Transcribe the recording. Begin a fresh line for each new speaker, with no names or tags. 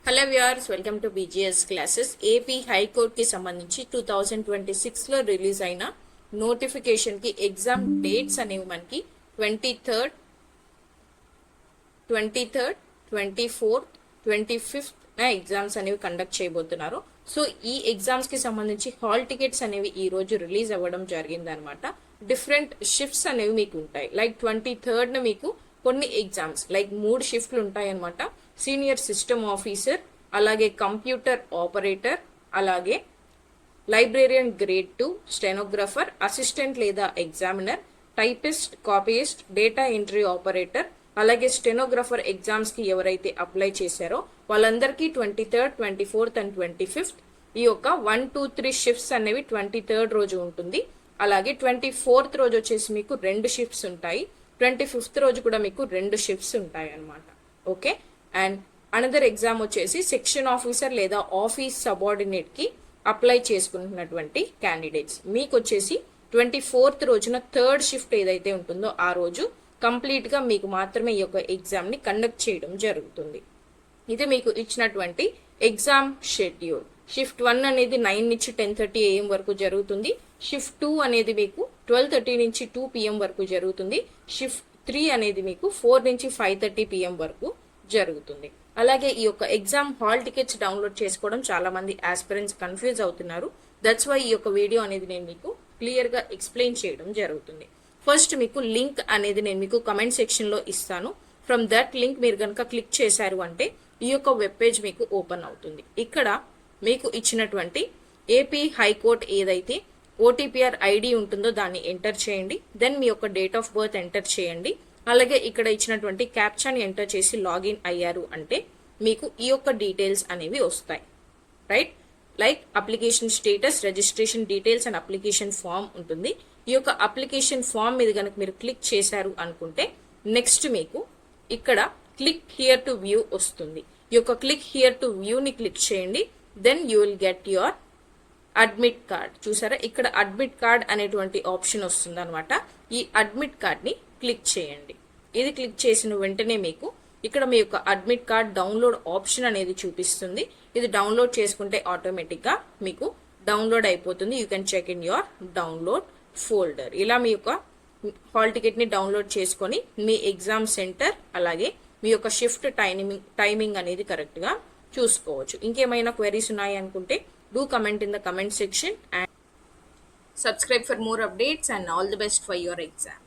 Hello viewers, welcome to BGS classes. AP హైకోర్టుకి సంబంధించి 2026లో release అయిన నోటిఫికేషన్కి ఎగ్జామ్ డేట్స్ అనేవి మనకి 23rd, 24th, 25th ఎగ్జామ్స్ అనేవి కండక్ట్ చేయబోతున్నారు. సో ఈ ఎగ్జామ్స్ కి సంబంధించి హాల్ టికెట్స్ అనేవి ఈ రోజు రిలీజ్ అవ్వడం జరిగింది అనమాట. డిఫరెంట్ షిఫ్ట్స్ అనేవి మీకు ఉంటాయి. లైక్ 23rd మీకు కొన్ని ఎగ్జామ్స్ లైక్ 3 షిఫ్ట్లు ఉంటాయి అనమాట. సీనియర్ సిస్టమ్ ఆఫీసర్, అలాగే కంప్యూటర్ ఆపరేటర్, అలాగే లైబ్రేరియన్ గ్రేడ్ 2, స్టెనోగ్రాఫర్, అసిస్టెంట్ లేదా examiner, typist, copyist, data entry operator, అలాగే స్టెనోగ్రాఫర్ ఎగ్జామ్స్ కి ఎవరైతే అప్లై చేశారో వాళ్ళందరికీ 23rd, 24th అండ్ 25th ఈ యొక్క 1, 2, 3 షిఫ్ట్స్ అనేవి 23rd రోజు ఉంటుంది. అలాగే 24th రోజు వచ్చేసి మీకు 2 షిఫ్ట్స్ ఉంటాయి. 25th రోజు కూడా మీకు 2 షిఫ్ట్స్ ఉంటాయి అనమాట. ఓకే, అండ్ అనదర్ ఎగ్జామ్ వచ్చేసి సెక్షన్ ఆఫీసర్ లేదా ఆఫీస్ సబార్డినేట్ కి అప్లై చేసుకుంటున్నటువంటి క్యాండిడేట్స్ మీకు వచ్చేసి 24th రోజున 3rd షిఫ్ట్ ఏదైతే ఉంటుందో ఆ రోజు కంప్లీట్ గా మీకు మాత్రమే ఈ యొక్క ఎగ్జామ్ ని కండక్ట్ చేయడం జరుగుతుంది. ఇది మీకు ఇచ్చినటువంటి ఎగ్జామ్ షెడ్యూల్. షిఫ్ట్ 1 అనేది 9 నుంచి 10:30 AM వరకు జరుగుతుంది. షిఫ్ట్ 2 అనేది మీకు 12:30 నుంచి 2 PM వరకు జరుగుతుంది. షిఫ్ట్ 3 అనేది మీకు 4 నుంచి 5:30 PM వరకు జరుగుతుంది. అలాగే ఈ యొక్క ఎగ్జామ్ హాల్ టికెట్స్ డౌన్లోడ్ చేసుకోవడం చాలా మంది ఆస్పిరెంట్స్ కన్ఫ్యూజ్ అవుతున్నారు. దట్స్ వై ఈ యొక్క వీడియో అనేది నేను మీకు క్లియర్ గా ఎక్స్ప్లెయిన్ చేయడం జరుగుతుంది. ఫస్ట్ మీకు లింక్ అనేది నేను మీకు కమెంట్ సెక్షన్ లో ఇస్తాను. ఫ్రమ్ దట్ లింక్ మీరు కనుక క్లిక్ చేశారు అంటే ఈ యొక్క వెబ్ పేజ్ మీకు ఓపెన్ అవుతుంది. ఇక్కడ మీకు ఇచ్చినటువంటి ఏపీ హైకోర్టు ఏదైతే ఓటీపీఆర్ ఐడి ఉంటుందో దాన్ని ఎంటర్ చేయండి. దెన్ మీ యొక్క డేట్ ఆఫ్ బర్త్ ఎంటర్ చేయండి. అలాగే ఇక్కడ ఇచ్చినటువంటి క్యాప్చాని ఎంటర్ చేసి లాగిన్ అయ్యారు అంటే మీకు ఈ యొక్క డీటెయిల్స్ అనేవి వస్తాయి. Right, like application status, registration details and application form ఉంటుంది. ఈ యొక్క అప్లికేషన్ ఫామ్ మీద కనుక మీరు క్లిక్ చేశారు అనుకుంటే నెక్స్ట్ మీకు ఇక్కడ క్లిక్ హియర్ టు వ్యూ వస్తుంది. ఈ యొక్క క్లిక్ హియర్ టు వ్యూ ని క్లిక్ చేయండి. Then you will get your admit card. చూసారా, ఇక్కడ అడ్మిట్ కార్డ్ అనేటువంటి ఆప్షన్ వస్తుంది అనమాట. ఈ అడ్మిట్ కార్డ్ ని క్లిక్ చేయండి. ఇది క్లిక్ చేసిన వెంటనే మీకు ఇక్కడ మీ యొక్క అడ్మిట్ కార్డ్ డౌన్లోడ్ ఆప్షన్ అనేది చూపిస్తుంది. ఇది డౌన్లోడ్ చేసుకుంటే ఆటోమేటిక్ గా మీకు డౌన్లోడ్ అయిపోతుంది. You can check in your download folder. ఇలా మీ యొక్క హాల్ టికెట్ ని డౌన్లోడ్ చేసుకొని మీ ఎగ్జామ్ సెంటర్ అలాగే మీ యొక్క షిఫ్ట్ టైమింగ్ అనేది కరెక్ట్ గా చూసుకోవచ్చు. ఇంకేమైనా క్వెరీస్ ఉన్నాయి అనుకుంటే do comment in the comment section and subscribe for more updates, and all the best for your exam.